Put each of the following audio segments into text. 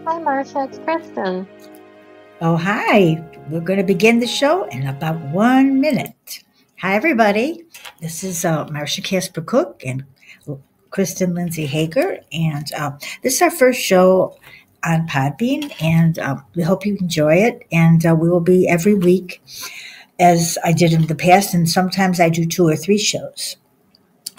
Hi, Marcia. It's Kristen. Oh, hi. We're going to begin the show in about 1 minute. Hi, everybody. This is Marcia Casper Cook and Kristen Lindsay Hager. And this is our first show on Podbean, and we hope you enjoy it. And we will be every week, as I did in the past, and sometimes I do 2 or 3 shows.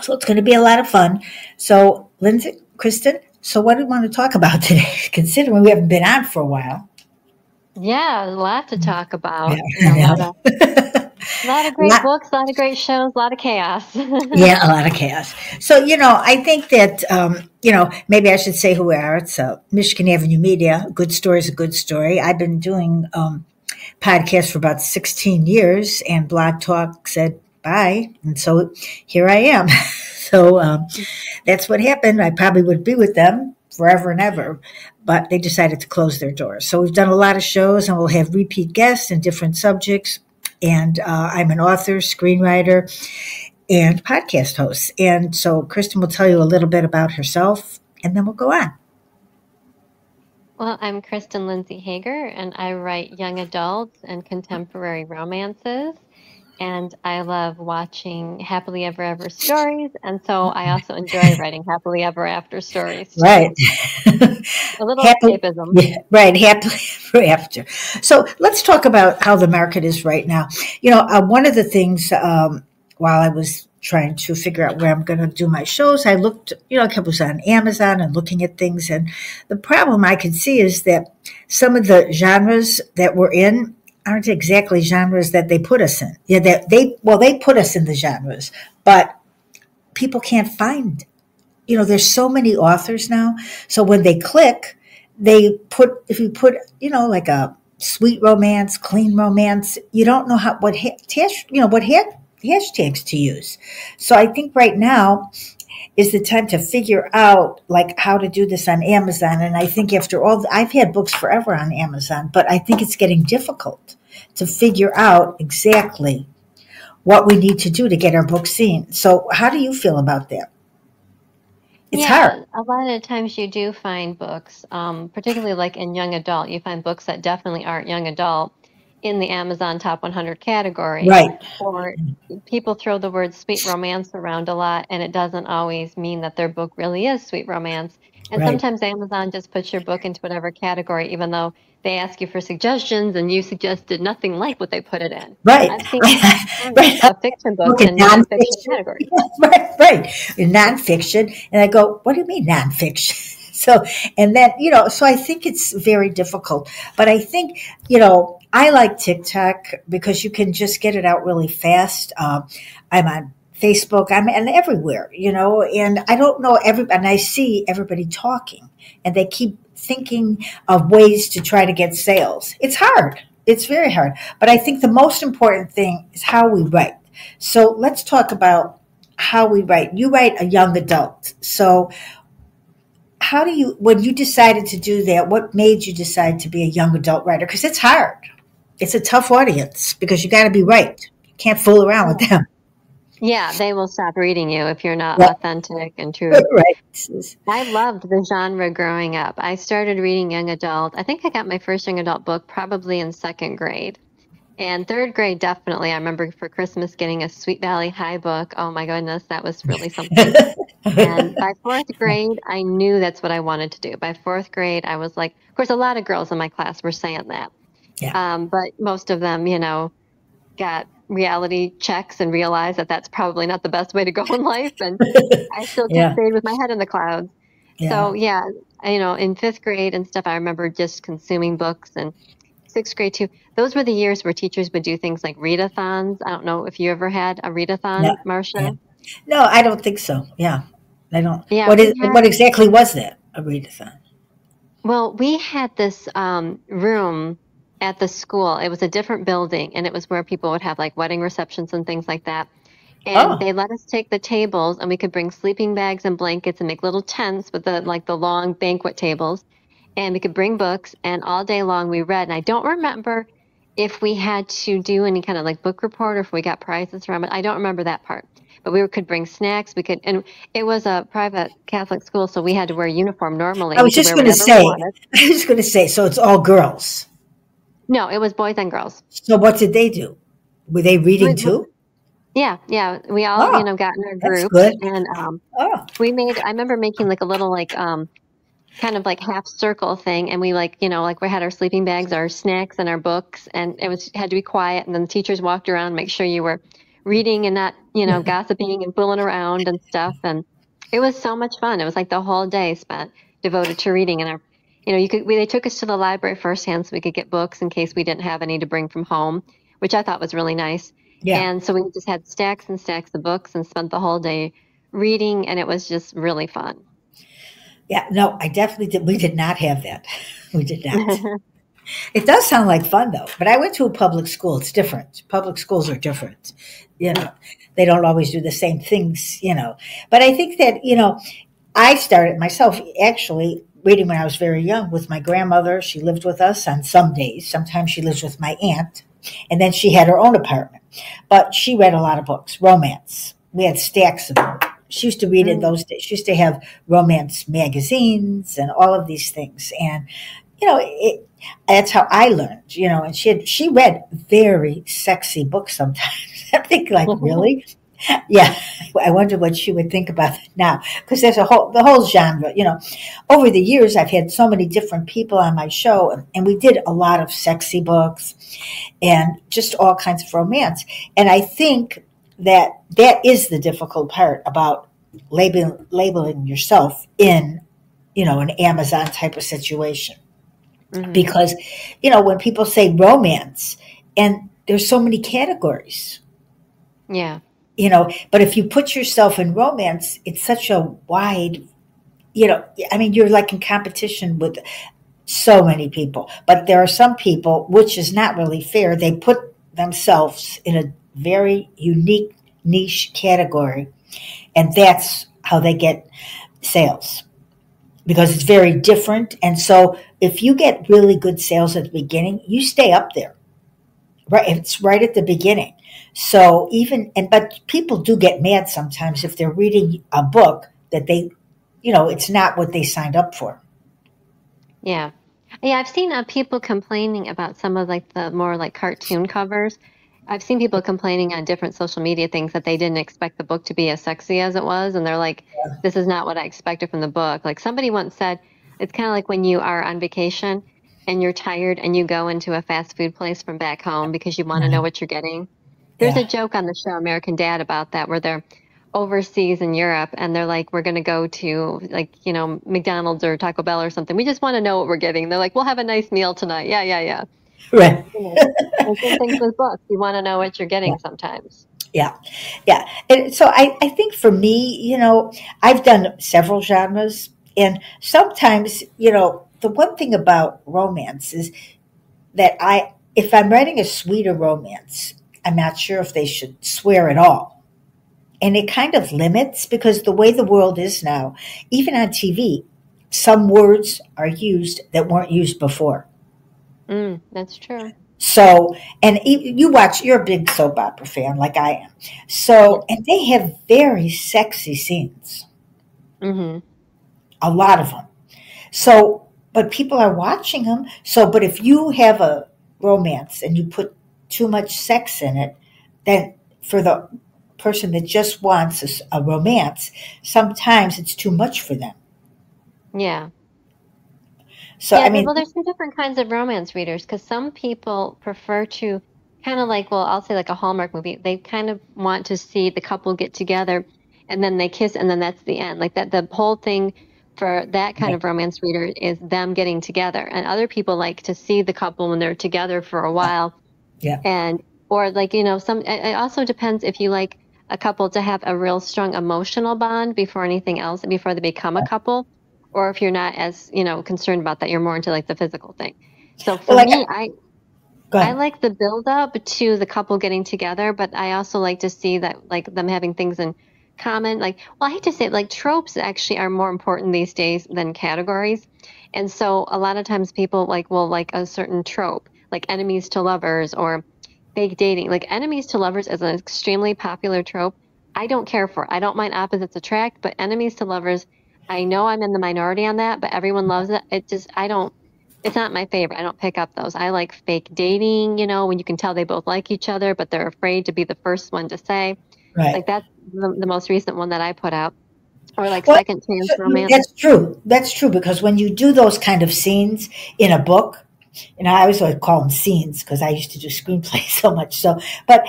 So it's going to be a lot of fun. So, Lindsay, Kristen, so what do we want to talk about today, considering we haven't been on for a while? Yeah, a lot to talk Yeah, about. I A lot know. of a lot of great Lot- books, a lot of great shows, a lot of chaos. yeah, a lot of chaos. So, I think that, maybe I should say who we are. It's Michigan Avenue Media. A good story is a good story. I've been doing podcasts for about 16 years, and Blog Talk said bye. And so here I am. So that's what happened. I probably would be with them forever and ever, but they decided to close their doors. So we've done a lot of shows, and we'll have repeat guests and different subjects. And I'm an author, screenwriter, and podcast host. And so Kristen will tell you a little bit about herself, and then we'll go on. Well, I'm Kristen Lindsay Hager, and I write young adults and contemporary romances. And I love watching happily ever after stories, and so I also enjoy writing happily ever after stories too. Right. A little Happy, escapism. yeah, right. Happily ever after. So let's talk about how the market is right now. One of the things while I was trying to figure out where I'm going to do my shows, I looked, I was on Amazon and looking at things, and the problem I could see is that some of the genres that we're in aren't exactly genres that they put us in. Yeah, they put us in the genres, but people can't find. There's so many authors now. So when they click, if you put like a sweet romance, clean romance, you don't know what hashtags to use. So I think right now is the time to figure out like how to do this on Amazon. And I think after all, I've had books forever on Amazon, but I think it's getting difficult to figure out exactly what we need to do to get our book seen. So how do you feel about that? It's hard. Yeah, a lot of times you do find books, particularly like in young adult, you find books that definitely aren't young adult in the Amazon Top 100 category. Right. Or people throw the word sweet romance around a lot, and it doesn't always mean that their book really is sweet romance. And Right. sometimes Amazon just puts your book into whatever category, even though they ask you for suggestions and you suggested nothing like what they put it in. Right. I've seen Right. a fiction book Look at in nonfiction nonfiction. category. Right. In nonfiction. And I go, what do you mean nonfiction? So, and then, so I think it's very difficult. But I think, I like TikTok because you can just get it out really fast. I'm on Facebook. I'm and everywhere, and I don't know and I see everybody talking, and they keep thinking of ways to try to get sales. It's hard. It's very hard. But I think the most important thing is how we write. So let's talk about how we write. You write a young adult. So when you decided to do that, what made you decide to be a young adult writer? Because it's hard. It's a tough audience because you got to be right. You can't fool around with them. Yeah, they will stop reading you if you're not Yep. authentic and true. Right. I loved the genre growing up. I started reading young adult. I think I got my first young adult book probably in second grade. And third grade, definitely. I remember for Christmas getting a Sweet Valley High book. Oh my goodness, that was really something. And by fourth grade, I knew that's what I wanted to do. By fourth grade, I was like, of course, a lot of girls in my class were saying that. Yeah. But most of them, got reality checks and realized that that's probably not the best way to go in life. And I still Yeah. stayed with my head in the clouds. So Yeah. yeah, in fifth grade and stuff, I remember just consuming books, and sixth grade too. Those were the years where teachers would do things like readathons. I don't know if you ever had a readathon, Yeah. Marcia. No, I don't think so. Yeah. I don't. Yeah, What exactly was that? A readathon? we had this room at the school. It was a different building, and it was where people would have like wedding receptions and things like that. And Oh. they let us take the tables, and we could bring sleeping bags and blankets and make little tents with the long banquet tables. And we could bring books, and all day long we read. And I don't remember if we had to do any kind of like book report or if we got prizes from it. I don't remember that part. but we could bring snacks. We could, and it was a private Catholic school, so we had to wear a uniform normally. I We was could just wear going to whatever we say, wanted. so it's all girls. No, it was boys and girls. So what did they do? Were they reading too? Yeah, yeah. We all, Oh, got in our that's groups, good. and Oh, I remember making like a little like kind of like half circle thing, and we like like we had our sleeping bags, our snacks, and our books, and it was had to be quiet, and then the teachers walked around, make sure you were reading and not gossiping and fooling around and stuff, and it was so much fun. It was like the whole day spent devoted to reading, and our they took us to the library firsthand so we could get books in case we didn't have any to bring from home, which I thought was really nice. yeah. And so we just had stacks and stacks of books and spent the whole day reading, and it was just really fun. Yeah, no, I definitely did. We did not have that. We did not. It does sound like fun though, but I went to a public school. It's different. Public schools are different. They don't always do the same things, But I think that, I started myself actually reading when I was very young with my grandmother. She lived with us on some days. Sometimes she lives with my aunt. And then she had her own apartment. But she read a lot of books, romance. We had stacks of them. She used to read in those days. She used to have romance magazines and all of these things. And, that's how I learned, and she read very sexy books sometimes. I think like, really? Yeah. I wonder what she would think about it now. Because there's the whole genre, Over the years, I've had so many different people on my show, and we did a lot of sexy books and just all kinds of romance. And I think that is the difficult part about labeling yourself in, an Amazon type of situation. Mm-hmm. Because, when people say romance, and there's so many categories. Yeah. But if you put yourself in romance, it's such a wide, you're like in competition with so many people. But there are some people, which is not really fair, they put themselves in a very unique niche category, and that's how they get sales. Because it's very different. And so if you get really good sales at the beginning, you stay up there. Right. It's right at the beginning. So but people do get mad sometimes if they're reading a book that they, it's not what they signed up for. Yeah. Yeah. I've seen people complaining about some of like the more like cartoon covers. I've seen people complaining on different social media things that they didn't expect the book to be as sexy as it was. And they're like, this is not what I expected from the book. Like somebody once said, it's kind of like when you are on vacation and you're tired and you go into a fast food place from back home because you want to know what you're getting. There's a joke on the show American Dad about that where they're overseas in Europe and they're like, we're going to go to like, McDonald's or Taco Bell or something. We just want to know what we're getting. They're like, we'll have a nice meal tonight. Yeah. Right. Same things with books. You want to know what you're getting sometimes. Yeah. And so I think for me, I've done several genres, and sometimes, the one thing about romance is that if I'm writing a sweeter romance, I'm not sure if they should swear at all. And it kind of limits, because the way the world is now, even on TV, some words are used that weren't used before. That's true. So, and you're a big soap opera fan like I am. So, and they have very sexy scenes. Mm-hmm. A lot of them. So, but people are watching them. So, but if you have a romance and you put too much sex in it, then for the person that just wants a romance, sometimes it's too much for them. Yeah. So, yeah, well, there's two different kinds of romance readers, because some people prefer to kind of like, well, I'll say like a Hallmark movie. They kind of want to see the couple get together and then they kiss and then that's the end. Like that, the whole thing for that kind of romance reader is them getting together. And other people like to see the couple when they're together for a while. Yeah. Or like, it also depends if you like a couple to have a real strong emotional bond before anything else, before they become a couple. Or if you're not as, concerned about that, you're more into like the physical thing. So for me, I like the build up to the couple getting together, but I also like to see that like them having things in common. Like, well, I hate to say it, like tropes actually are more important these days than categories. And so a lot of times people will like a certain trope, like enemies to lovers or fake dating. Like enemies to lovers is an extremely popular trope, I don't care for. I don't mind opposites attract, but enemies to lovers, I know I'm in the minority on that, but everyone loves it. It just, I don't, it's not my favorite. I don't pick up those. I like fake dating, when you can tell they both like each other, but they're afraid to be the first one to say. Right. Like that's the most recent one that I put out. Or like Well, second chance romance. that's true. That's true because when you do those kind of scenes in a book, I always like call them scenes because I used to do screenplays so much. So, but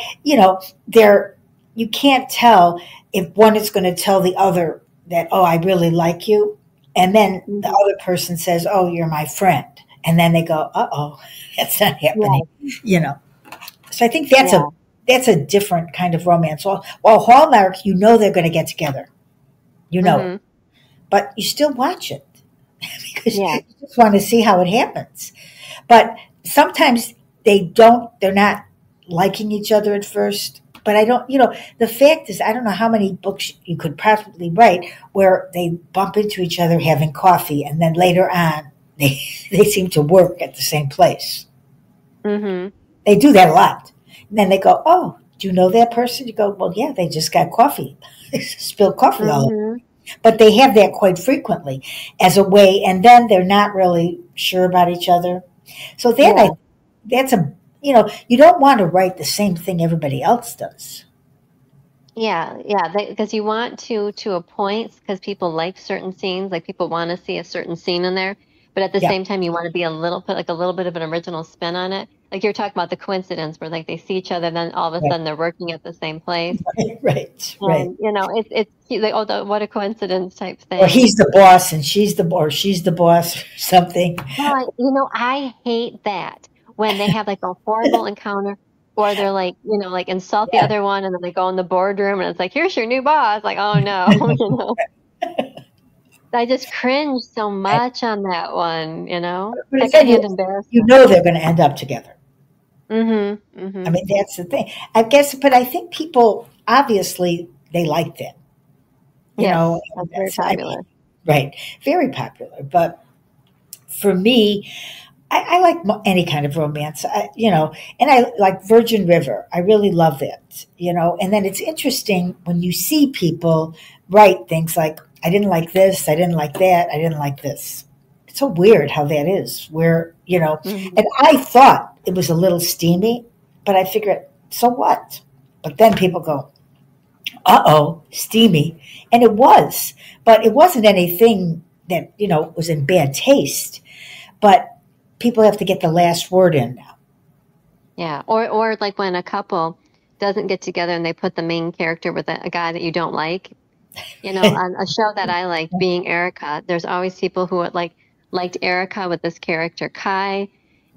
they're you can't tell if one is going to tell the other that, oh, I really like you, and then the Mhm. other person says, oh, you're my friend, and then they go, oh, that's not happening. Yeah, So I think that's a different kind of romance. While Hallmark, they're going to get together, it, hmm but you still watch it because yeah, you just want to see how it happens. But sometimes they're not liking each other at first. But I don't, the fact is, I don't know how many books you could probably write where they bump into each other having coffee and then later on they seem to work at the same place. hmm They do that a lot. And then they go, oh, do you know that person? You go, well, yeah, they just got coffee. They spilled coffee all over. hmm But they have that quite frequently as a way, and then they're not really sure about each other. So yeah. that's you don't want to write the same thing everybody else does. Yeah, because you want to a point, because people like certain scenes, like people want to see a certain scene in there, but at the Yeah, same time, you want to be a little bit of an original spin on it. Like you're talking about the coincidence where like they see each other, then all of a right, sudden they're working at the same place, right, right. and it's cute, like, what a coincidence type Or thing. he's the boss and she's the boss or something. Well, I hate that when they have like a horrible encounter, or they're like, like insult the Yeah. other one, and then they go in the boardroom, and it's like, here's your new boss. Like, oh no, I just cringe so Right. much on that one, But again, secondhand embarrassment. they're going to end up together. Mm-hmm. I Mm-hmm. mean, that's the thing. I guess, but I think people obviously they like that. Yes, And that's very I mean, popular. right, very popular. But for me, I like any kind of romance, and I like Virgin River. I really love it, And then it's interesting when you see people write things like, I didn't like this, I didn't like that, I didn't like this. It's so weird how that is, Mm-hmm. and I thought it was a little steamy, but I figured, so what? But then people go, uh-oh, steamy. And it was, but it wasn't anything that, was in bad taste. But people have to get the last word in now. Yeah, or like when a couple doesn't get together and they put the main character with a guy that you don't like. On a show that I liked, Being Erica, there's always people who would liked Erica with this character Kai,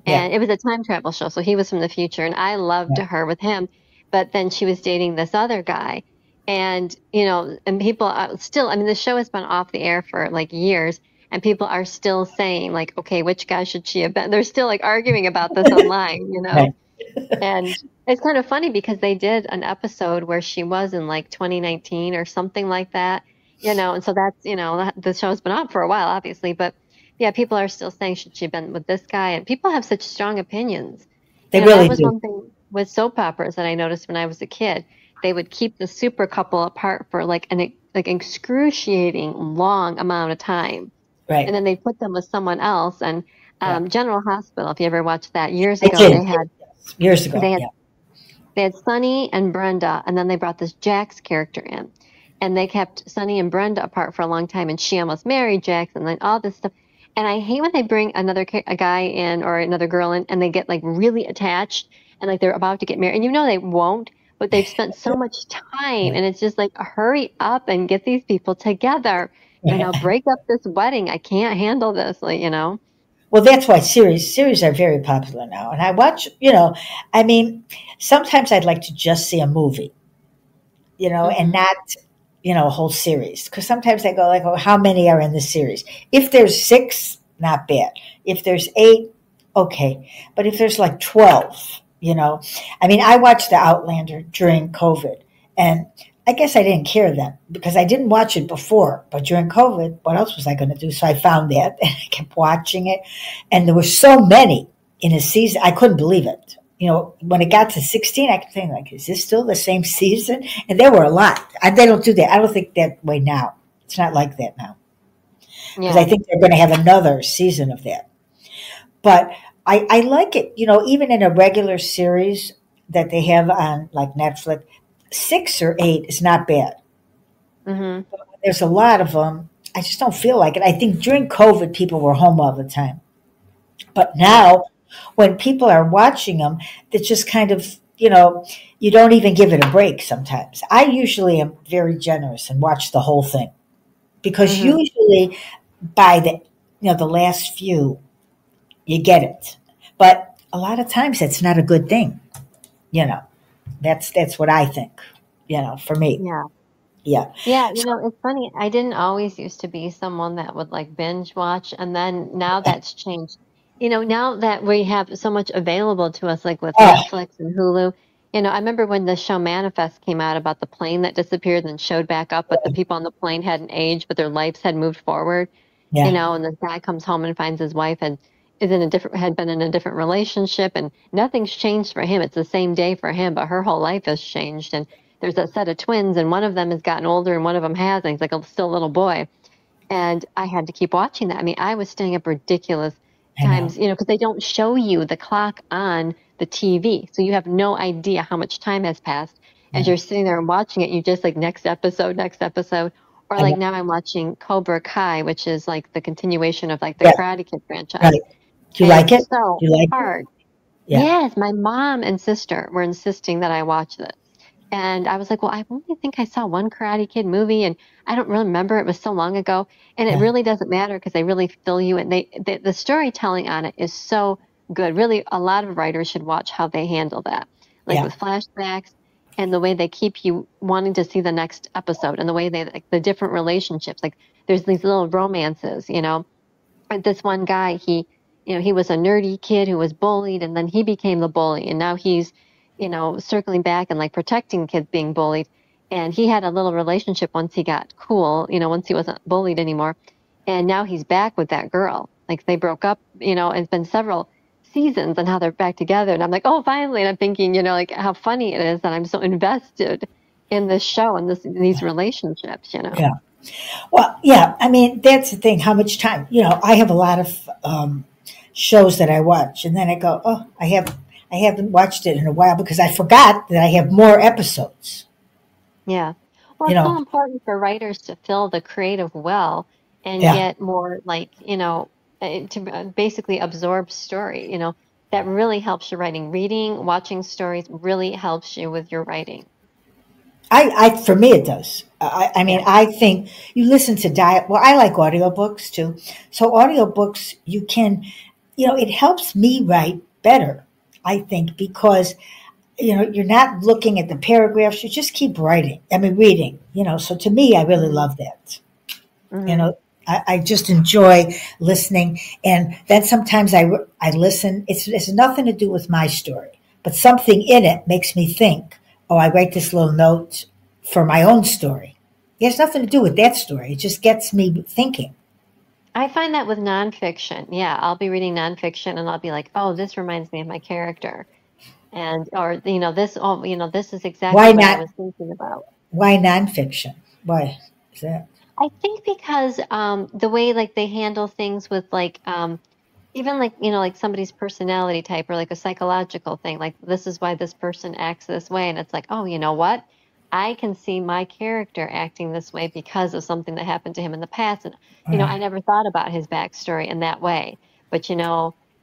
Yeah, and it was a time travel show, so he was from the future, and I loved yeah, her with him, but then she was dating this other guy, and and people still, I mean, the show has been off the air for like years, and people are still saying like, okay, which guy should she have been? They're still like arguing about this online. right. And it's kind of funny because they did an episode where she was in like 2019 or something like that. And so that's, the show's been on for a while, obviously, but yeah, people are still saying, should she have been with this guy? And people have such strong opinions. They That really was do. one thing with soap operas that I noticed when I was a kid. They would keep the super couple apart for like an like excruciating long amount of time. And Right. then they put them with someone else. And Yeah. General Hospital, if you ever watched that years I ago, did. Yes, years ago. they had Yeah. they had Sunny and Brenda, and then they brought this Jax character in. And they kept Sunny and Brenda apart for a long time, and she almost married Jax, and then all this stuff. And I hate when they bring a guy in or another girl in, and they get like really attached, and like they're about to get married, and they won't, but they've spent so much time, Right. and it's just like hurry up and get these people together. Right. Break up this wedding. I can't handle this, Well, that's why series are very popular now. And I watch, I mean, sometimes I'd like to just see a movie, and hmm not, a whole series. Because sometimes I go like, oh, how many are in the series? If there's 6, not bad. If there's 8, okay. But if there's like 12, I mean, I watched The Outlander during COVID, and I guess I didn't care then because I didn't watch it before. But during COVID, what else was I going to do? So I found that and I kept watching it, and there were so many in a season. I couldn't believe it. when it got to 16, I kept thinking, like, is this still the same season? And there were a lot. They don't do that. I don't think that way now. It's not like that now. Because I Yeah. think they're going to have another season of that. But I like it, even in a regular series that they have on like Netflix, 6 or 8 is not bad. Hmm. There's a lot of them. I just don't feel like it. I think during COVID, people were home all the time. But Yeah. now, when people are watching them, it's just kind of, you don't even give it a break sometimes. I usually am very generous and watch the whole thing because Hmm. usually by the last few, you get it. But a lot of times that's not a good thing. You know, that's what I think, for me. Yeah. Yeah. Yeah, So, it's funny. I didn't always used to be someone that would like binge watch, and then now that's changed. Now that we have so much available to us, like with oh, Netflix and Hulu, I remember when the show Manifest came out about the plane that disappeared and showed back up, but the people on the plane hadn't aged, but their lives had moved forward, yeah, and the guy comes home and finds his wife had been in a different relationship, and nothing's changed for him. It's the same day for him, but her whole life has changed. And there's a set of twins, and one of them has gotten older, and one of them hasn't. He's like still a little boy, and I had to keep watching that. I mean, I was staying up ridiculous I know. times, because they don't show you the clock on the TV, so you have no idea how much time has passed as Yeah, you're sitting there and watching it. You just like next episode. Or I know. like now I'm watching Cobra Kai, which is like the continuation of like the Yeah, Karate Kid franchise. right. Do you And like it's it? so Do you like it? hard. Yeah, Yes, my mom and sister were insisting that I watch this. And I was like, well, I only think I saw one Karate Kid movie, and I don't really remember. It was so long ago. And it yeah, really doesn't matter because they really fill you in. The storytelling on it is so good. Really, a lot of writers should watch how they handle that, like yeah, with flashbacks and the way they keep you wanting to see the next episode and the way they, like the different relationships. Like there's these little romances. This one guy, he was a nerdy kid who was bullied, and then he became the bully, and now he's, circling back and like protecting kids being bullied. And he had a little relationship once he got cool, once he wasn't bullied anymore. And now he's back with that girl. Like they broke up, it's been several seasons and how they're back together. And I'm like, oh, finally. And I'm thinking, like how funny it is that I'm so invested in this show and these relationships. yeah. Well, yeah. I mean, that's the thing. How much time? I have a lot of shows that I watch, and then I go, oh, I haven't watched it in a while because I forgot that I have more episodes. Yeah. Well, You it's so know, important for writers to fill the creative well and yeah. get more like, to basically absorb story, that really helps your writing. Reading, watching stories really helps you with your writing. For me, it does. I mean, Yeah. I think you listen to diet. Well, I like audiobooks too. So audiobooks, you can, it helps me write better. I think because you're not looking at the paragraphs. You just keep writing. I mean, reading. So to me, I really Hmm. love that. You Hmm. know, I just enjoy listening, and then sometimes I listen. It's nothing to do with my story, but something in it makes me think. Oh, I write this little note for my own story. It has nothing to do with that story. It just gets me thinking. I find that with nonfiction. Yeah, I'll be reading nonfiction and I'll be like, oh, this reminds me of my character. And, or, this is exactly Why what I not? was thinking about. Why nonfiction? Why is that? I think because the way like they handle things with like even like like somebody's personality type or like a psychological thing, like this is why this person acts this way, and it's like, oh, you know what, I can see my character acting this way because of something that happened to him in the past. And I Right. never thought about his backstory in that way. But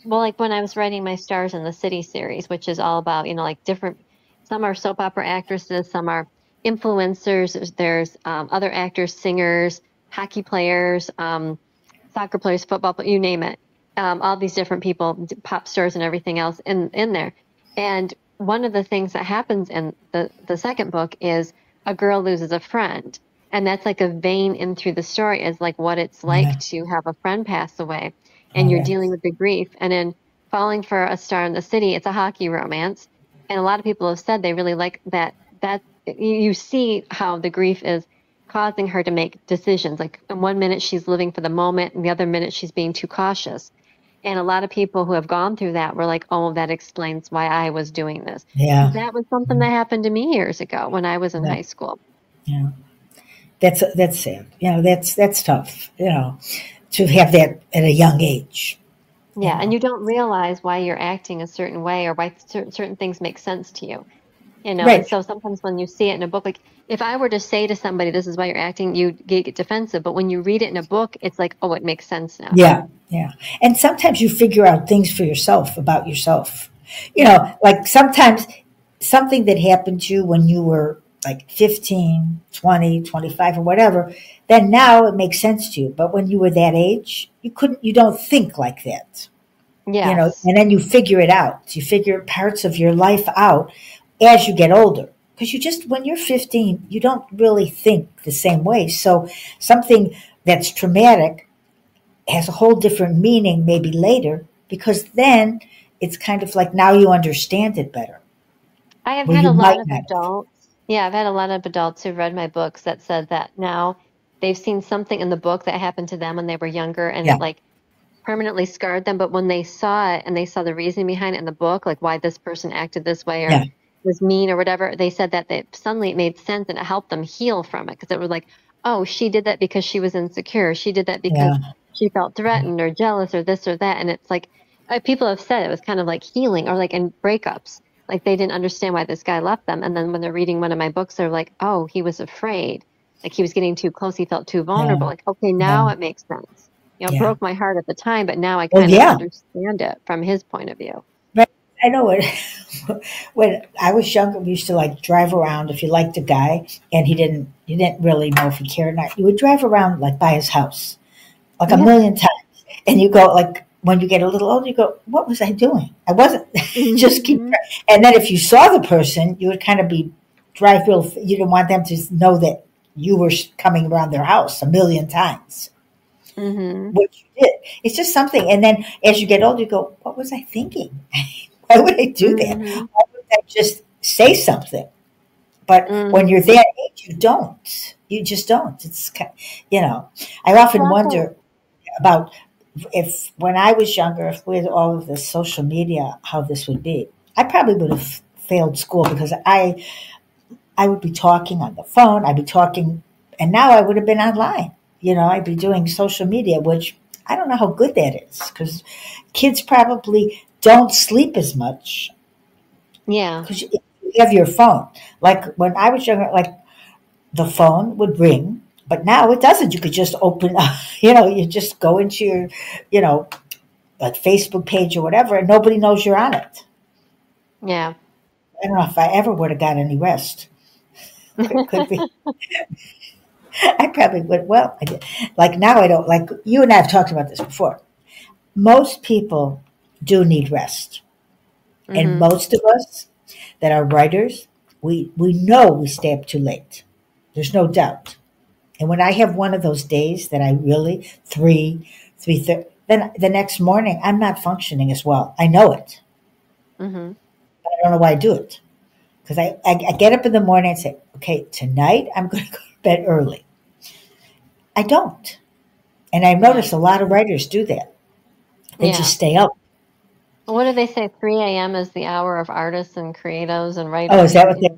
well, like when I was writing my Stars in the City series, which is all about like different, some are soap opera actresses, some are influencers, there's other actors, singers, hockey players, soccer players, you name it, all these different people, pop stars and everything else in there. And one of the things that happens in the second book is a girl loses a friend. And that's like a vein in through the story is like what it's like Yeah. to have a friend pass away and All you're right. dealing with the grief. And in Falling for a Star in the City, it's a hockey romance. And a lot of people have said they really like that you see how the grief is causing her to make decisions. Like in one minute she's living for the moment, and the other minute she's being too cautious. And a lot of people who have gone through that were like, oh, that explains why I was doing this. Yeah. Because that was something that happened to me years ago when I was in Yeah. high school. Yeah. That's sad. That's tough, to have that at a young age, you Yeah, and know. you don't realize why you're acting a certain way or why certain things make sense to you. And Right. so sometimes when you see it in a book, like if I were to say to somebody, this is why you're acting, you get defensive. But when you read it in a book, it's like, oh, it makes sense now. Yeah. Yeah. And sometimes you figure out things for yourself about yourself. Yeah. Like sometimes something that happened to you when you were like 15, 20, 25, or whatever, then now it makes sense to you. But when you were that age, you don't think like that. Yes. And then you figure it out. You figure parts of your life out as you get older. Because when you're 15, you don't really think the same way. So something that's traumatic has a whole different meaning maybe later, because then it's kind of like now you understand it better, I have where had you a lot might of not have. adults. Yeah, I've had a lot of adults who've read my books that said that now they've seen something in the book that happened to them when they were younger and Yeah, it like permanently scarred them. But when they saw it and they saw the reason behind it in the book, like why this person acted this way or yeah, was mean or whatever, they said that suddenly it made sense and it helped them heal from it because it was like, oh, she did that because she was insecure. She did that because yeah, she felt threatened or jealous or this or that. And it's like people have said it was kind of like healing or like in breakups. Like they didn't understand why this guy left them. And then when they're reading one of my books, they're like, oh, he was afraid. Like he was getting too close. He felt too yeah, vulnerable. Like, okay, yeah, now it makes sense. It yeah. broke my heart at the time, but now I Oh, kind of yeah. understand it from his point of view. Right. I know it. When I was younger, we used to like drive around. If you liked a guy and you didn't really know if he cared or not, you would drive around like by his house, like a Yeah. million times. And you go like, when you get a little older, you go, what was I doing? I wasn't just keep. Hmm. And then if you saw the person, you would kind of drive real. You didn't want them to know that you were coming around their house a million times, Hmm. which you did. It's just something. And then as you get older, you go, what was I thinking? Why would I do that? Hmm. Why would I just say something? But when Hmm. you're that age, you don't. You just don't. I often Well, also, wonder about, if when I was younger, if we had all of this social media, how this would be. I probably would have failed school because I would be talking on the phone. I'd be talking, and now I would have been online. I'd be doing social media, which I don't know how good that is, because kids probably don't sleep as much yeah. because you have your phone. Like when I was younger, like the phone would ring, but now it doesn't. You could just open, you just go into your, you know, like Facebook page or whatever, and nobody knows you're on it. Yeah. I don't know if I ever would have got any rest. Could be. I probably would. Well, I did. Like now, I don't. Like you and I have talked about this before. Most people do need rest, and Hmm. most of us that are writers, we know we stay up too late. There's no doubt. And when I have one of those days that I really 3:30, then the next morning I'm not functioning as well. I know it. Hmm. But I don't know why I do it. Because I get up in the morning and say, okay, tonight I'm going to go to bed early. I don't. And I've Yeah. noticed a lot of writers do that. They Yeah. just stay up. What do they say? 3 a.m. is the hour of artists and creatives and Oh, is writers. that what they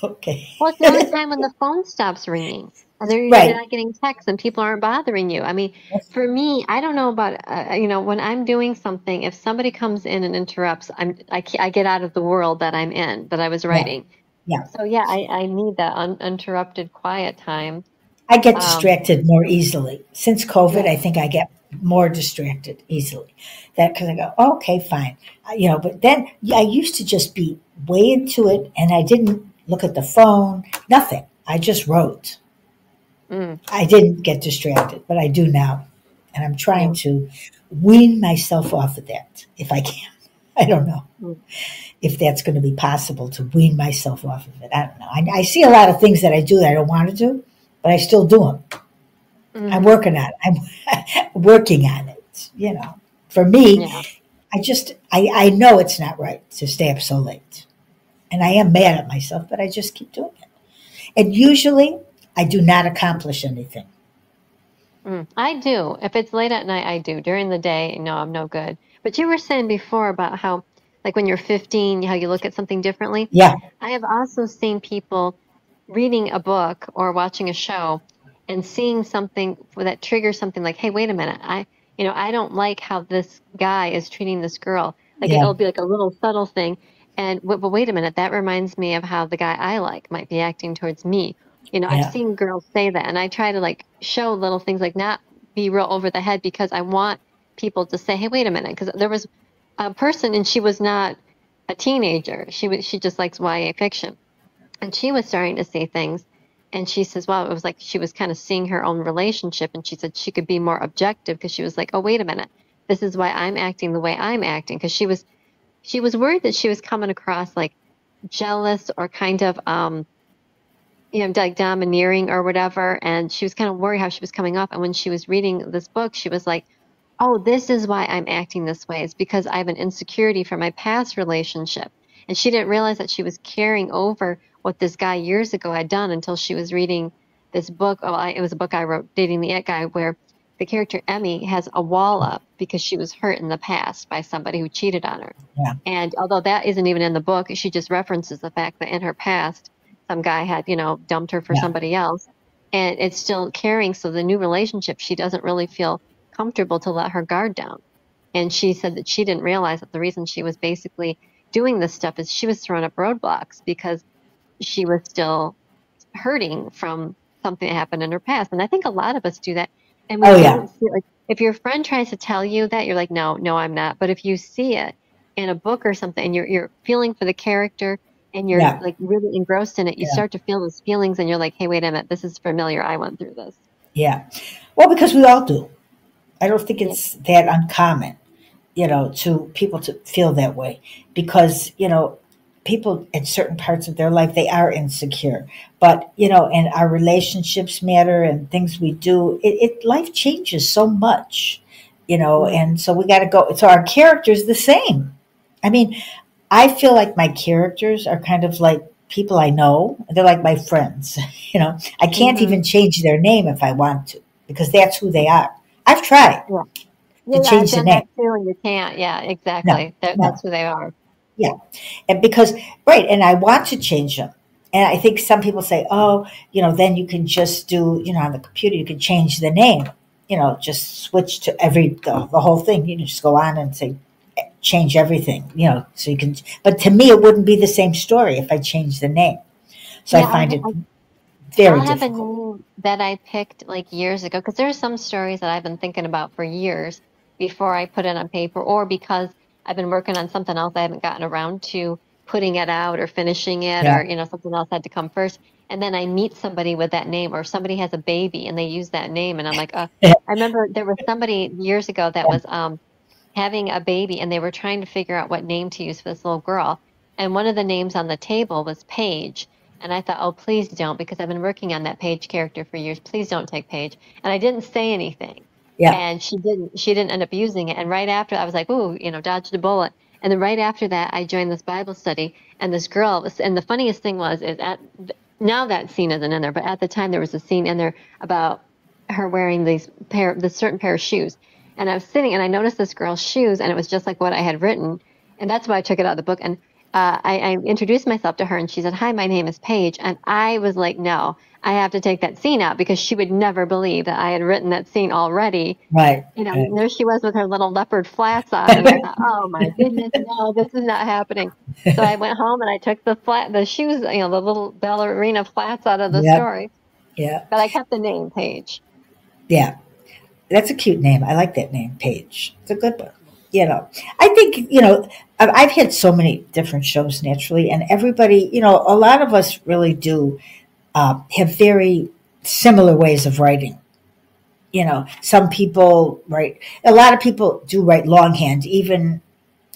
Okay. Well, it's the only time when the phone stops ringing and you're Right. not getting texts and people aren't bothering you. I mean, for me, I don't know about, when I'm doing something, if somebody comes in and interrupts, I get out of the world that I'm in, that I was Yeah. writing. Yeah. So yeah, I need that uninterrupted quiet time. I get Um, distracted more easily. Since COVID, yeah. I think I get more distracted easily. That because I go, oh, okay, fine. But then I used to just be way into it and I didn't look at the phone, nothing. I just wrote. Mm, I didn't get distracted, but I do now. And I'm trying yeah. to wean myself off of that if I can. I don't know Mm, if that's going to be possible to wean myself off of it. I don't know. I see a lot of things that I do that I don't want to do, but I still do them. I'm mm-hmm. working on it. I'm working on it. For me, Yeah. I know it's not right to stay up so late. And I am mad at myself, but I just keep doing it. And usually I do not accomplish anything. I do. If it's late at night, I do. During the day, no, I'm no good. But you were saying before about how, like when you're 15, how you look at something differently. Yeah, I have also seen people reading a book or watching a show and seeing something that triggers something like, hey, wait a minute. I don't like how this guy is treating this girl. Like yeah, it'll be like a little subtle thing. And but wait a minute, that reminds me of how the guy I like might be acting towards me. I've yeah, seen girls say that, and I try to like show little things, like not be real over the head, because I want people to say, "Hey, wait a minute," because there was a person, and she was not a teenager. She just likes YA fiction, and she was starting to say things, and she says, "Well, it was like she was kind of seeing her own relationship," and she said she could be more objective because she was like, "Oh, wait a minute, this is why I'm acting the way I'm acting," because she was worried that she was coming across like jealous or kind of like domineering or whatever. And she was kind of worried how she was coming off. And when she was reading this book, she was like, oh, this is why I'm acting this way. It's because I have an insecurity from my past relationship. And she didn't realize that she was carrying over what this guy years ago had done until she was reading this book. Oh, it was a book I wrote, Dating the It Guy, where the character Emmy has a wall up because she was hurt in the past by somebody who cheated on her. yeah, And although that isn't even in the book, she just references the fact that in her past, some guy had, dumped her for yeah. somebody else. And it's still carrying. So the new relationship, she doesn't really feel comfortable to let her guard down. And she said that she didn't realize that the reason she was basically doing this stuff is she was throwing up roadblocks because she was still hurting from something that happened in her past. And I think a lot of us do that. And we Oh, yeah, don't see, like, if your friend tries to tell you that, you're like, no, no, I'm not. But if you see it in a book or something, and you're feeling for the character, and you're yeah, like really engrossed in it, you yeah, start to feel those feelings, and you're like, hey, wait a minute, this is familiar. I went through this. yeah. Well, because we all do. I don't think Yeah. it's that uncommon, to people to feel that way because, people in certain parts of their life, they are insecure. But, and our relationships matter and things we do, life changes so much, Mhm. and so we got to go. So our character's the same. I mean, I feel like my characters are kind of like people I know. They're like my friends. I can't Mhm. even change their name if I want to because that's who they are. I've tried Yeah. to Yeah, I've change the done name. that too, and you can't. Yeah, No, exactly. That's no. who they are. Yeah. And because, right. And I want to change them. And I think some people say, oh, then you can just do, on the computer, you can change the name, just switch to the whole thing. You can just go on and say, change everything, so you can, but to me, it wouldn't be the same story if I changed the name. So I Yeah, find it I very I'll have a difficult. name that I picked like years ago, because there are some stories that I've been thinking about for years before I put it on paper, or because I've been working on something else I haven't gotten around to putting it out or finishing it, Yeah. or something else had to come first. And then I meet somebody with that name, or somebody has a baby and they use that name, and I'm like, Yeah. I remember there was somebody years ago that was having a baby, and they were trying to figure out what name to use for this little girl. And one of the names on the table was Paige. And I thought, oh, please don't, because I've been working on that Paige character for years. Please don't take Paige. And I didn't say anything. Yeah. And she didn't end up using it. And right after, I was like, ooh, dodged a bullet. And then right after that, I joined this Bible study, and this girl was, and the funniest thing was, is now that scene isn't in there, but at the time there was a scene in there about her wearing this certain pair of shoes. And I was sitting, and I noticed this girl's shoes, and it was just like what I had written. And that's why I took it out of the book. And I introduced myself to her, and she said, hi, my name is Paige. And I was like, no, I have to take that scene out, because she would never believe that I had written that scene already. Right. And Right. there she was with her little leopard flats on. And I thought, oh my goodness, no, this is not happening. So I went home and I took the shoes, the little ballerina flats out of the Yep. story. Yeah. But I kept the name Paige. Yeah. That's a cute name. I like that name, Paige. It's a good one. I think, I've had so many different shows naturally, and everybody, a lot of us really do have very similar ways of writing. Some people write, a lot of people do write longhand, even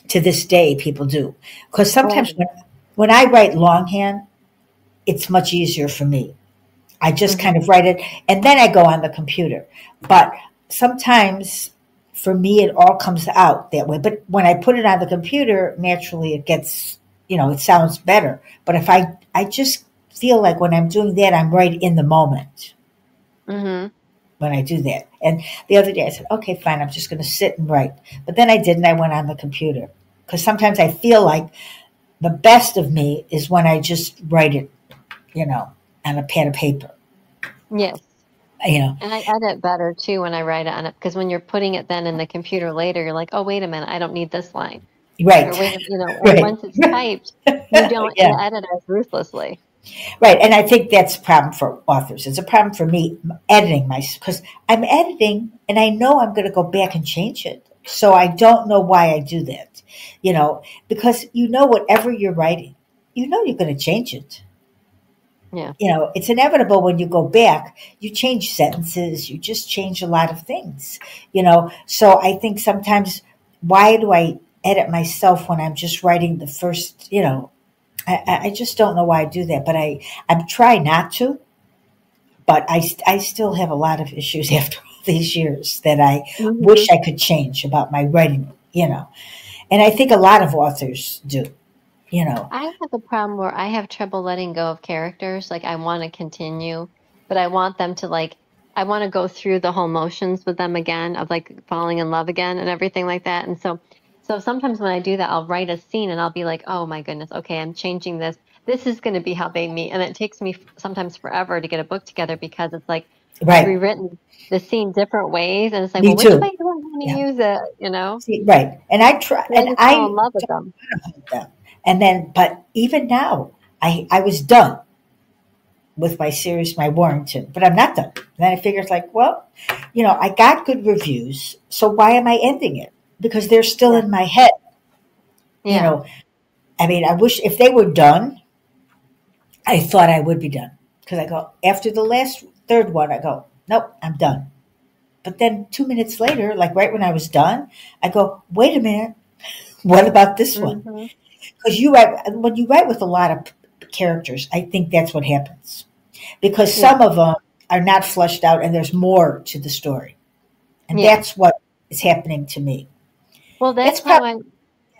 to this day, people do. Because sometimes Oh, when I write longhand, it's much easier for me. I just kind hmm. of write it and then I go on the computer. But sometimes for me, it all comes out that way. But when I put it on the computer, naturally it gets, it sounds better. But if I just feel like when I'm doing that, I'm right in the moment. Hmm. when I do that. And the other day I said, okay, fine, I'm just going to sit and write. But then I didn't. I went on the computer because sometimes I feel like the best of me is when I just write it, on a pad of paper, Yes. you know. And I edit better too when I write it on it because when you're putting it then in the computer later, you're like, oh, wait a minute, I don't need this line. Right, Or wait, and right. once it's typed, you don't Yeah, edit as ruthlessly. right. And I think that's a problem for authors. It's a problem for me editing because I'm editing and I know I'm going to go back and change it. So I don't know why I do that, because whatever you're writing, you're going to change it. Yeah. It's inevitable when you go back, you change sentences, you just change a lot of things, So I think sometimes, why do I edit myself when I'm just writing the first, I just don't know why I do that, but I'm trying not to, but I still have a lot of issues after all these years that I wish Hmm. I could change about my writing. And I think a lot of authors do, you know. I have a problem where I have trouble letting go of characters. Like I want to continue, but I want them to I want to go through the whole motions with them again of like falling in love again and everything like that. And so sometimes when I do that, I'll write a scene and I'll be like, oh my goodness, okay, I'm changing this. This is going to be how they meet. And it takes me sometimes forever to get a book together because it's like I've Right. rewritten the scene different ways. And it's like, Me well, which too. way do I want to Yeah. use it? See, right. And I try, So I and just fall in I love with them. them. And then, but even now, I was done with my series, my Warrington, but I'm not done. And then I figured, like, well, I got good reviews, so why am I ending it? Because they're still Yeah. in my head. You Yeah. know, I mean, I wish if they were done, I thought I would be done. Because I go, after the last third one, I go, nope, I'm done. But then 2 minutes later, like right when I was done, I go, wait a minute, what about this one? Hmm. Because when you write with a lot of characters, I think that's what happens. Because Yeah. some of them are not fleshed out and there's more to the story. And Yeah. that's what is happening to me. Well, That's that's how probably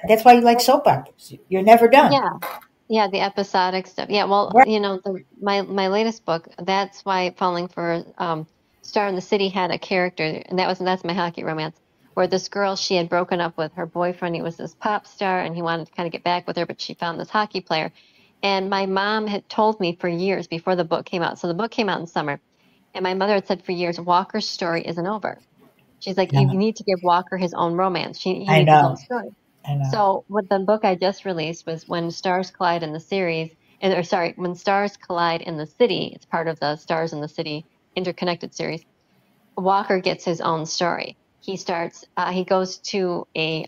I, that's why you like soap operas. You're never done. yeah, yeah, the episodic stuff. Yeah, well, Right. my latest book, that's why Falling for Star in the City had a character, and that's my hockey romance, where this girl, she had broken up with her boyfriend. He was this pop star, and he wanted to kind of get back with her, but she found this hockey player. And my mom had told me for years before the book came out. So the book came out in summer, and my mother had said for years, Walker's story isn't over. She's like, you Yeah, need to give Walker his own romance. He I needs his own know. story. I know. So what the book I just released was When Stars Collide in the series, or sorry, When Stars Collide in the City. It's part of the Stars in the City interconnected series. Walker gets his own story. He goes to a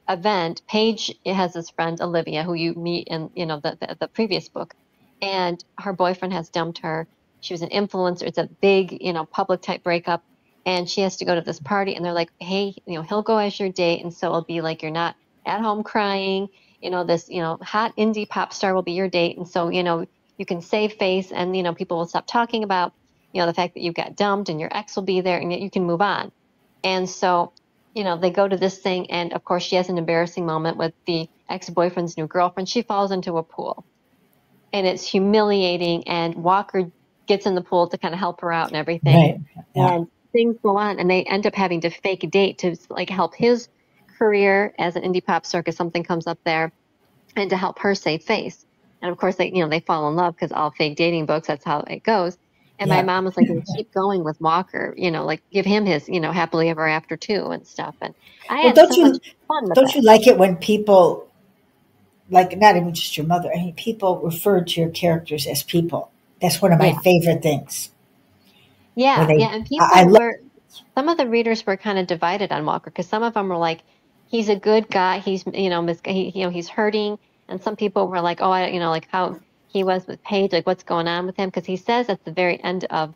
event. Paige has his friend Olivia, who you meet in, the previous book, and her boyfriend has dumped her. She was an influencer. It's a big, public type breakup, and she has to go to this party. And they're like, hey, he'll go as your date, and so it'll be like you're not at home crying. This, hot indie pop star will be your date, and so you can save face, and people will stop talking about the fact that you got dumped and your ex will be there and yet you can move on. And so, they go to this thing. And of course, she has an embarrassing moment with the ex-boyfriend's new girlfriend. She falls into a pool and it's humiliating. And Walker gets in the pool to kind of help her out and everything. Right. Yeah. And things go on and they end up having to fake a date to like help his career as an indie pop star because something comes up there and to help her save face. And of course, they fall in love because all fake dating books, that's how it goes. And my Yeah. mom was like, "Well, keep going with Walker, like give him his, happily ever after too and stuff." And I Well, had so much fun with don't that. you like it when people, like, not even just your mother, I mean, people refer to your characters as people? That's one of my Yeah, favorite things. Where yeah, they, yeah. And I love. some of the readers were kind of divided on Walker because some of them were like, he's a good guy. He's, he's hurting. And some people were like, oh, like how he was with Paige, like what's going on with him? Because he says at the very end of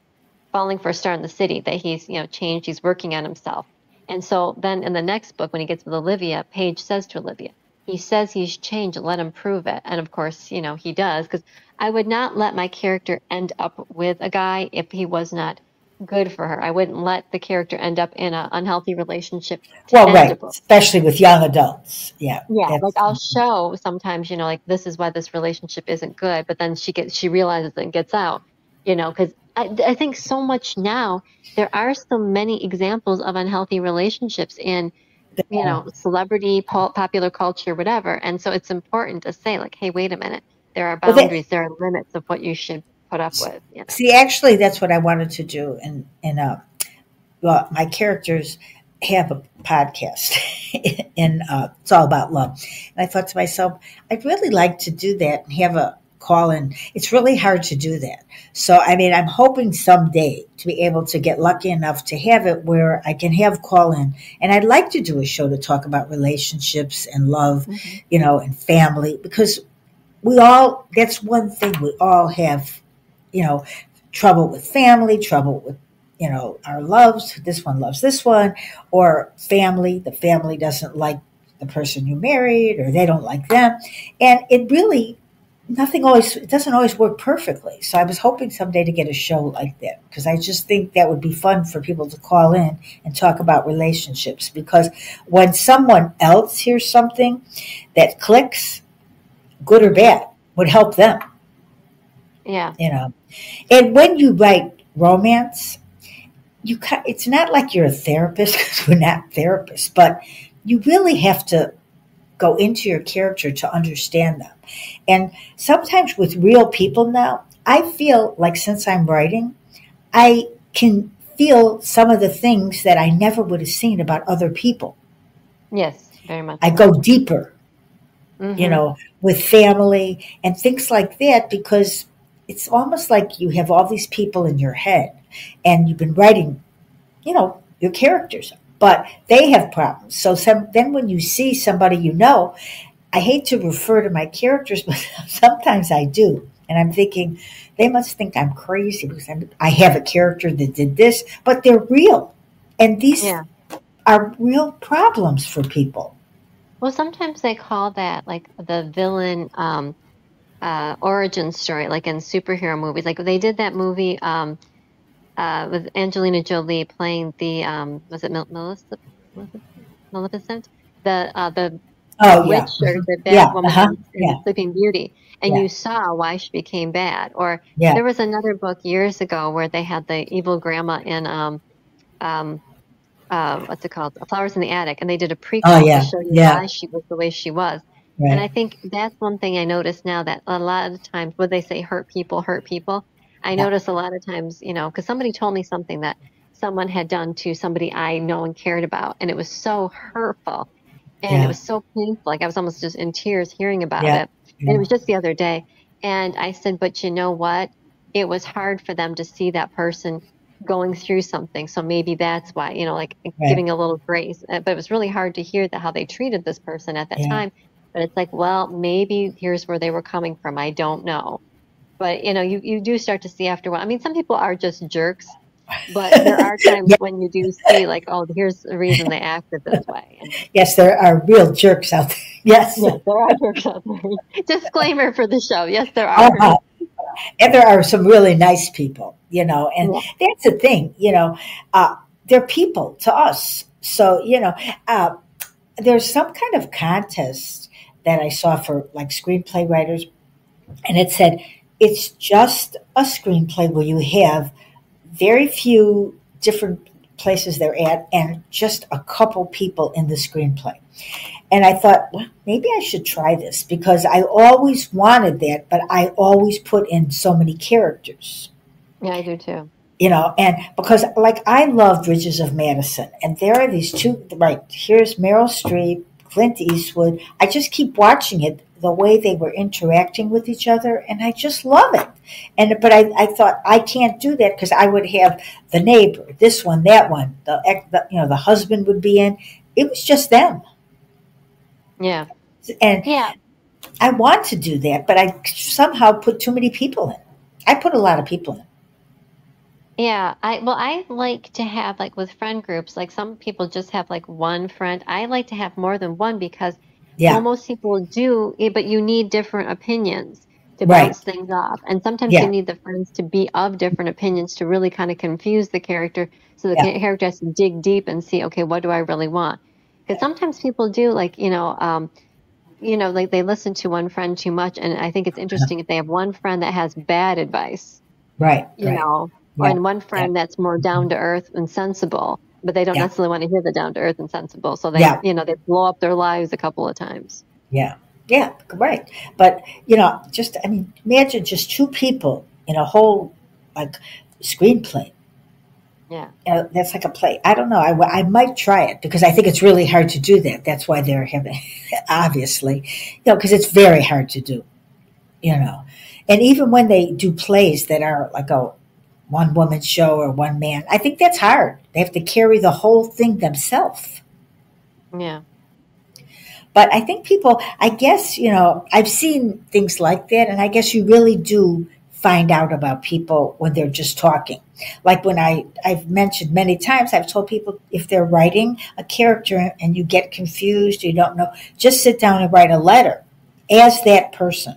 Falling for a Star in the City that he's, changed, he's working on himself. And so then in the next book, when he gets with Olivia, Paige says to Olivia, he says he's changed, let him prove it. And of course, he does, because I would not let my character end up with a guy if he was not good for her. I wouldn't let the character end up in an unhealthy relationship to Well, end a right, book. especially with young adults. Yeah, Yeah, like that's I'll show sometimes, like this is why this relationship isn't good, but then she realizes it and gets out, because I think so much now, there are so many examples of unhealthy relationships in, celebrity, popular culture, whatever. And so it's important to say, like, hey, wait a minute, there are Well, boundaries, there are limits of what you should put up with. see, actually, that's what I wanted to do. Well, my characters have a podcast, and it's all about love. And I thought to myself, I'd really like to do that and have a call in. It's really hard to do that. So, I mean, I'm hoping someday to be able to get lucky enough to have it where I can have call in. And I'd like to do a show to talk about relationships and love, Mm-hmm. and family, because that's one thing we all have, you know, trouble with family, trouble with, our loves. This one loves this one, or family. The family doesn't like the person you married, or they don't like them. And it doesn't always work perfectly. So I was hoping someday to get a show like that, because I just think that would be fun for people to call in and talk about relationships. Because when someone else hears something that clicks, good or bad, would help them. Yeah. And when you write romance, it's not like you're a therapist, because we're not therapists, but you really have to go into your character to understand them. And sometimes with real people now, I feel like, since I'm writing, I can feel some of the things that I never would have seen about other people. Yes, very much I so. go deeper, Mm-hmm. with family and things like that, because it's almost like you have all these people in your head and you've been writing, your characters, but they have problems. So then when you see somebody, I hate to refer to my characters, but sometimes I do. And I'm thinking, they must think I'm crazy because I have a character that did this, but they're real. And these Yeah. are real problems for people. Well, sometimes they call that like the villain origin story, like in superhero movies. Like they did that movie with Angelina Jolie playing the was it Maleficent? The Oh, yeah. witch or the bad Yeah. woman Uh-huh. in Yeah. Sleeping Beauty, and Yeah. you saw why she became bad. Or Yeah. there was another book years ago where they had the evil grandma in um what's it called? Flowers in the Attic, and they did a Oh, prequel to yeah. show you Yeah. why she was the way she was. And I Right. think that's one thing I notice now, that a lot of times when they say hurt people hurt people, I Yeah. notice a lot of times, because somebody told me something that someone had done to somebody I know and cared about, and it was so hurtful and it Yeah. was so painful. Like I was almost just in tears hearing about Yeah. it. And it Yeah. was just the other day. And I said, but you know what? It was hard for them to see that person going through something. So maybe that's why, like Right. giving a little grace. But it was really hard to hear that how they treated this person at that Yeah. time. But it's like, well, maybe here's where they were coming from. I don't know. But you do start to see after a while. I mean, some people are just jerks, but there are times Yeah. when you do see like, oh, here's the reason they acted this way. And Yes, there are real jerks out there. Yes. yes, there are jerks out there. Disclaimer for the show. Yes, there are. Uh-huh. And there are some really nice people, and Yeah. that's the thing, they're people to us. So, uh, there's some kind of contest that I saw for like screenplay writers, and it said it's just a screenplay where you have very few different places they're at and just a couple people in the screenplay. And I thought, well, maybe I should try this, because I always wanted that, but I always put in so many characters, Yeah, I do too. and because like I love Bridges of Madison, and there are these two, right? Here's Meryl Streep, Clint Eastwood. I just keep watching it, the way they were interacting with each other, and I just love it. But I thought I can't do that, because I would have the neighbor, this one, that one, the husband would be in. It was just them, Yeah. and Yeah. I want to do that, but I somehow put too many people in. I put a lot of people in. Yeah. I like to have like with friend groups, like some people just have like one friend. I like to have more than one because well, Yeah, most people do, but you need different opinions to right. bounce things off. And sometimes you Yeah, need the friends to be of different opinions to really kind of confuse the character. So the yeah, character has to dig deep and see, okay, what do I really want? Because yeah, sometimes people do like, like they listen to one friend too much. And I think it's uh-huh. interesting if they have one friend that has bad advice, Right, you right. know. or Yeah. in one Yeah. friend that's more down to earth and sensible, but they don't Yeah. necessarily want to hear the down to earth and sensible. So they, Yeah. they blow up their lives a couple of times. Yeah. Yeah. Right. But, just, I mean, imagine just two people in a whole, like, screenplay. Yeah. That's like a play. I don't know. I might try it because I think it's really hard to do that. That's why they're having, obviously, because it's very hard to do, you know. And even when they do plays that are like a one woman show or one man, I think that's hard. They have to carry the whole thing themselves. Yeah. But I think people, I guess, I've seen things like that, and I guess you really do find out about people when they're just talking. Like when I've mentioned many times, I've told people if they're writing a character and you get confused, you don't know, just sit down and write a letter as that person.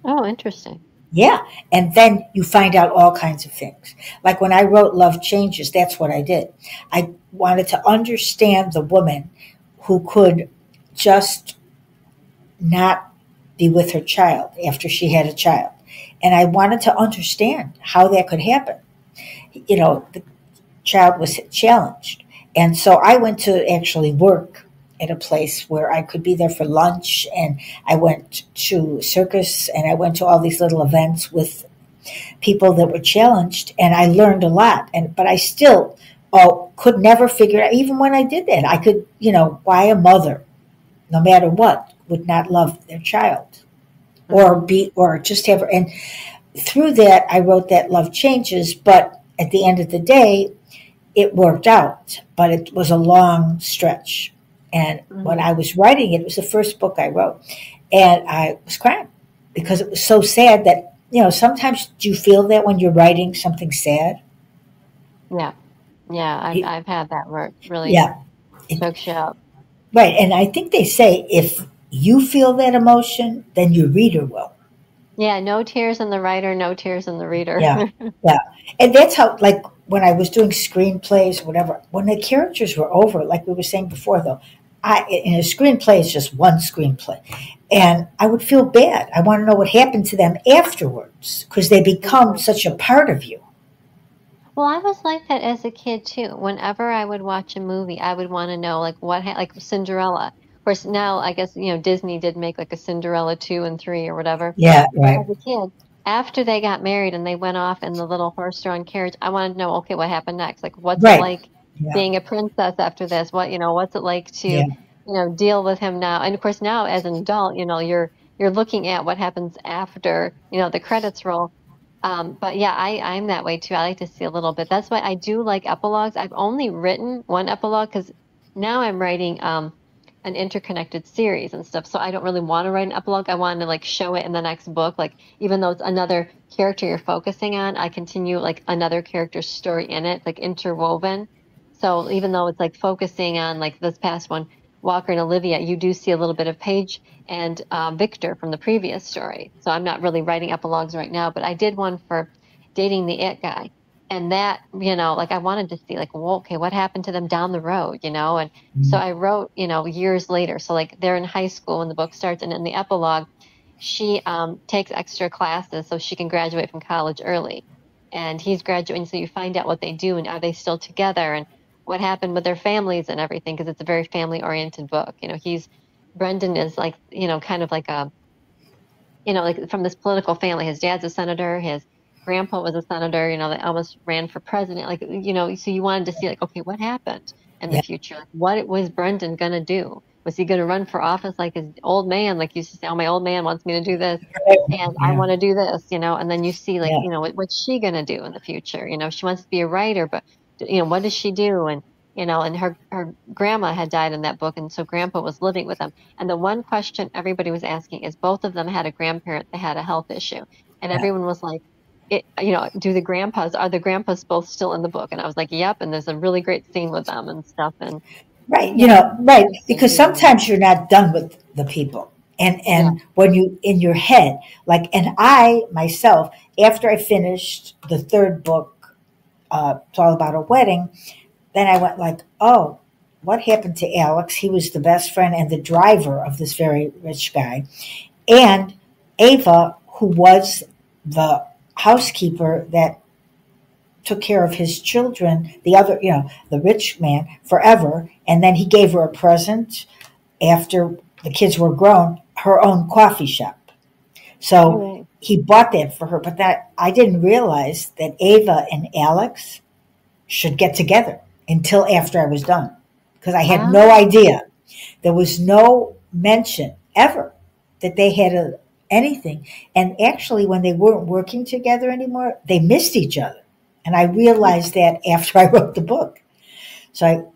Oh, interesting. Yeah. And then you find out all kinds of things. Like when I wrote Love Changes, that's what I did. I wanted to understand the woman who could just not be with her child after she had a child. And I wanted to understand how that could happen. The child was challenged. And so I went to actually work at a place where I could be there for lunch. And I went to circus and I went to all these little events with people that were challenged. And I learned a lot. But I still could never figure out, even when I did that, I could, why a mother, no matter what, would not love their child or just have her. And through that, I wrote that Love Changes. But at the end of the day, it worked out, but it was a long stretch. And when I was writing it was the first book I wrote. And I was crying because it was so sad that, sometimes do you feel that when you're writing something sad? Yeah. Yeah. I've had that where it really Yeah. chokes you up. Right. And I think they say if you feel that emotion, then your reader will. Yeah. No tears in the writer, no tears in the reader. Yeah. Yeah. And that's how, like, when I was doing screenplays, whatever, when the characters were over, like we were saying before, though, in a screenplay, it's just one screenplay. And I would feel bad. I want to know what happened to them afterwards because they become such a part of you. Well, I was like that as a kid too. Whenever I would watch a movie, I would want to know like like Cinderella. Of course, now I guess Disney did make like a Cinderella 2 and 3 or whatever. Yeah, But right. as a kid, after they got married and they went off in the little horse-drawn carriage, I wanted to know, okay, what happened next? Like, what's it Right. like Yeah. being a princess after this? What's it like to Yeah. deal with him now? And of course, now as an adult, you're looking at what happens after the credits roll. But yeah, I'm that way too. I like to see a little bit. That's why I do like epilogues. I've only written one epilogue because now I'm writing an interconnected series and stuff. So I don't really want to write an epilogue. I want to like show it in the next book. Like even though it's another character you're focusing on, I continue like another character's story in it, like interwoven. So even though it's like focusing on like this past one, Walker and Olivia, you do see a little bit of Paige and Victor from the previous story. So I'm not really writing epilogues right now, but I did one for Dating the It Guy. And that, like I wanted to see like, well, okay, what happened to them down the road, And so I wrote, years later. So like they're in high school when the book starts, and in the epilogue, she takes extra classes so she can graduate from college early. And he's graduating, so you find out what they do and are they still together and what happened with their families and everything, because it's a very family-oriented book. Brendan is like, kind of like a, like from this political family. His dad's a senator, his grandpa was a senator, they almost ran for president. Like, so you wanted to see like, okay, what happened in the Yeah. future? Like, what was Brendan going to do? Was he going to run for office like his old man? Like you used to say, oh, my old man wants me to do this and I Yeah. want to do this, and then you see like, Yeah. what's she going to do in the future? She wants to be a writer, but what does she do? And, and her grandma had died in that book. And so grandpa was living with them. And the one question everybody was asking is both of them had a grandparent that had a health issue. And Yeah. everyone was like, are the grandpas both still in the book? And I was like, yep. And there's a really great scene with them and stuff. And Right. yeah, Right. Because sometimes you're not done with the people. And yeah, when you in your head, like, and I myself, after I finished the third book, it's all about a wedding, then I went like, oh, what happened to Alex? He was the best friend and the driver of this very rich guy. And Ava, who was the housekeeper that took care of his children, the other, the rich man, forever. And then he gave her a present after the kids were grown, her own coffee shop. So he bought that for her. But that I didn't realize that Ava and Alex should get together until after I was done, because I had no idea. There was no mention ever that they had anything. And actually, when they weren't working together anymore, they missed each other. And I realized that after I wrote the book. So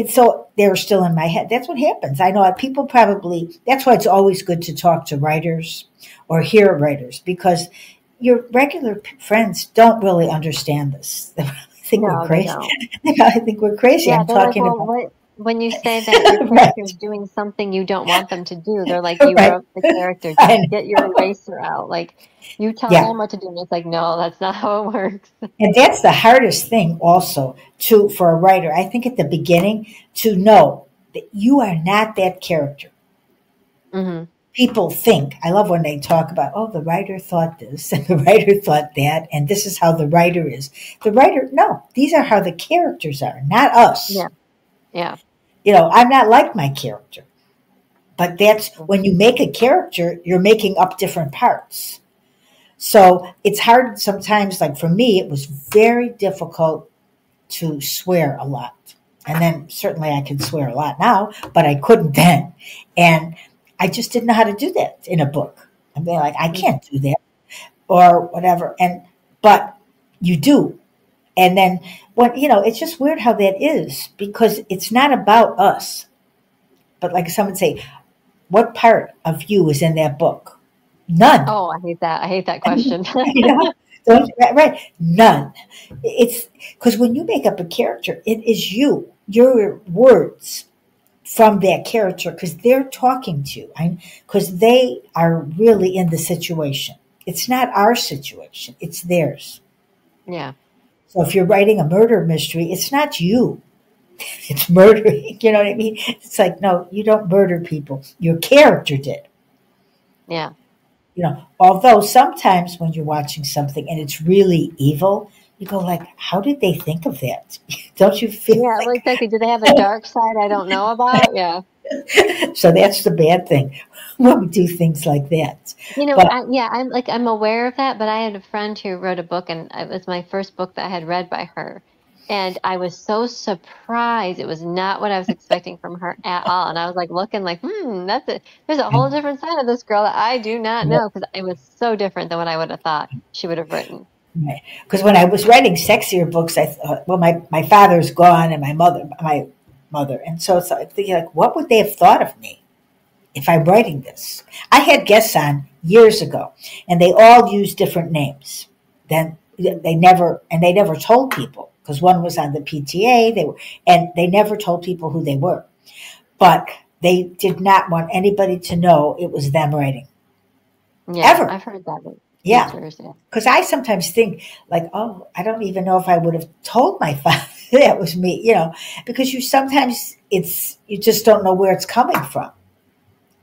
so they were still in my head. That's what happens. I know people that's why it's always good to talk to writers or hear writers, because your regular friends don't really understand this. They think we're crazy. I think we're crazy. Yeah, I'm talking about. When you say that your character's doing something you don't want them to do, they're like, you wrote the character, get your eraser out. Like, you tell them what to do, and it's like, no, that's not how it works. And that's the hardest thing also for a writer, I think, at the beginning, to know that you are not that character. Mm-hmm. People think, I love when they talk about, the writer thought this and the writer thought that, and this is how the writer is. The writer, no, these are how the characters are, not us. Yeah. I'm not like my character. But that's when you make a character, you're making up different parts. So it's hard sometimes, like for me, it was very difficult to swear a lot. And then certainly I can swear a lot now, but I couldn't then. And I just didn't know how to do that in a book. I'm like, I can't do that or whatever. But you do. And then it's just weird how that is, because it's not about us. But like someone say, what part of you is in that book? None. Oh, I hate that. I hate that question. Right. None. It's because when you make up a character, it is your words from that character, because they're talking to you, because they are really in the situation. It's not our situation. It's theirs. Yeah. So if you're writing a murder mystery, it's not you. It's murdering. You know what I mean? It's like, no, you don't murder people. Your character did. Yeah. Although sometimes when you're watching something and it's really evil, you go like, how did they think of that? Don't you feel exactly. Do they have a dark side I don't know about? Yeah. So that's the bad thing when we do things like that. I'm aware of that, but I had a friend who wrote a book, and it was my first book that I had read by her. And I was so surprised. It was not what I was expecting from her at all. And I was like looking like, there's a whole different side of this girl that I do not know, because it was so different than what I would have thought she would have written. Because when I was writing sexier books, I thought, well, my father's gone and my mother. And so I'm thinking, like, what would they have thought of me if I'm writing this? I had guests on years ago, and they all used different names. Then they never told people, because one was on the PTA, and they never told people who they were. But they did not want anybody to know it was them writing. Yeah, ever. I've heard that. Yeah, because I sometimes think like, I don't even know if I would have told my father that was me, because you just don't know where it's coming from.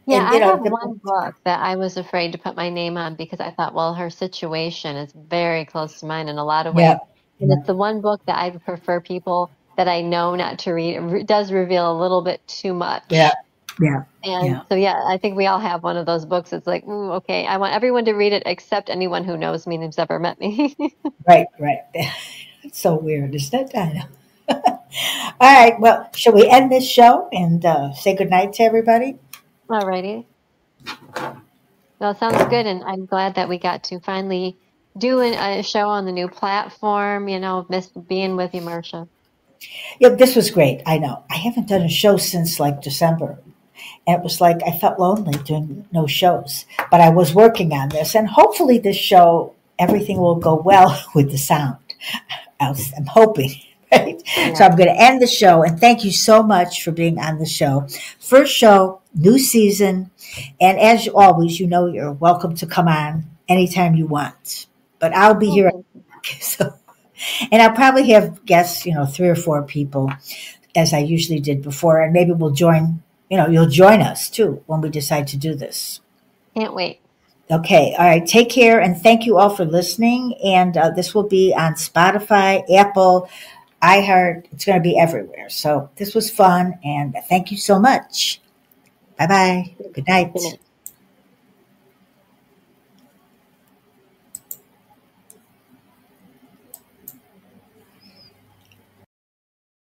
Yeah, and, I have one book that I was afraid to put my name on, because I thought, well, her situation is very close to mine in a lot of ways. Yeah. And it's the one book that I prefer people that I know not to read. It does reveal a little bit too much. Yeah. And so, I think we all have one of those books. It's like, okay, I want everyone to read it except anyone who knows me and who's ever met me. Right. It's so weird, isn't it? I know. All right. Well, shall we end this show and say goodnight to everybody? All righty. Well, it sounds good. And I'm glad that we got to finally do a show on the new platform. Missed being with you, Marcia. Yeah, this was great. I know. I haven't done a show since like December. And it was like I felt lonely doing no shows. But I was working on this. And hopefully this show, everything will go well with the sound. I'm hoping. Right? Yeah. So I'm going to end the show. And thank you so much for being on the show. First show, new season. And as always, you're welcome to come on anytime you want. But I'll be here. So, and I'll probably have guests, 3 or 4 people, as I usually did before. And maybe we'll join, you'll join us too when we decide to do this. Can't wait. Okay. All right. Take care. And thank you all for listening. And this will be on Spotify, Apple, iHeart. It's going to be everywhere. So this was fun. And thank you so much. Bye bye. Good Good night. night.